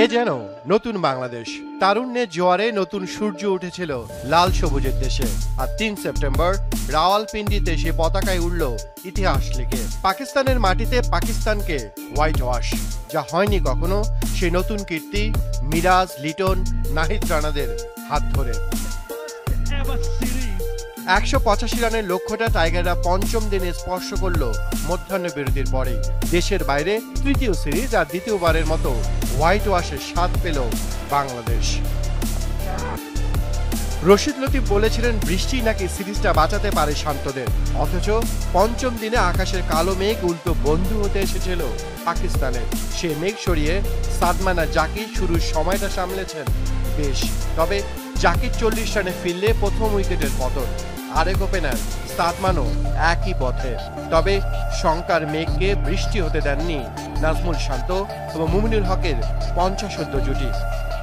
এ যেন নতুন বাংলাদেশ। তারুণ্যের জোয়ারে নতুন সূর্য উঠেছিল লাল সবুজের দেশে। আর ৩ সেপ্টেম্বর রাওয়ালপিন্ডিতে সে পতাকায় উড়ল ইতিহাস লিখে। পাকিস্তানের মাটিতে পাকিস্তানকে হোয়াইট ওয়াশ, যা হয়নি কখনো সেই নতুন কীর্তি মিরাজ, লিটন, নাহিদ রানাদের হাত ধরে। ১৮৫ রানের লক্ষ্যটা টাইগাররা পঞ্চম দিনে স্পর্শ করল মধ্যাহ্ন বিরতির পরেই। দেশের বাইরে তৃতীয় সিরিজ আর দ্বিতীয়বারের মতো হোয়াইট ওয়াশের স্বাদ পেল বাংলাদেশ। রশিদ লতিফ বলেছিলেন বৃষ্টি নাকি সিরিজটা বাঁচাতে পারে শান্তদের, অথচ পঞ্চম দিনে আকাশের কালো মেঘ উল্টো বন্ধু হতে এসেছিল পাকিস্তানের। সে মেঘ সরিয়ে সাদমান আর জাকির শুরুর সময়টা সামলেছেন বেশ, তবে জাকির ৪০ রানে ফিরলে প্রথম উইকেটের পতন। আরেক ওপেনার সাদমানও একই পথে, তবে শঙ্কার মেঘকে বৃষ্টি হতে দেননি নাজমুল শান্ত এবং মুমিনুল হকের ৫০ জুটি।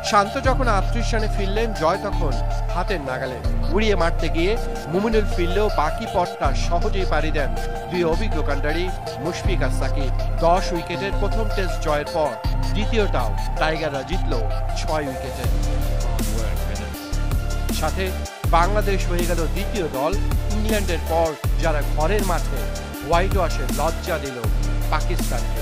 শান্ত যখন ৩৮ রানে ফিরলেন, জয় তখন হাতের নাগালে। উড়িয়ে মারতে গিয়ে মুমিনুল ফিরলেও বাকি পথটা সহজেই পাড়ি দেন দুই অভিজ্ঞ কান্ডারি মুশফিক আর সাকিব। ১০ উইকেটের প্রথম টেস্ট জয়ের পর দ্বিতীয়টাও টাইগাররা জিতল ৬ উইকেটে। সাথে বাংলাদেশ হয়ে গেল দ্বিতীয় দল ইংল্যান্ডের পর যারা ঘরের মাঠে হোয়াইট ওয়াশের লজ্জা দিল পাকিস্তানকে।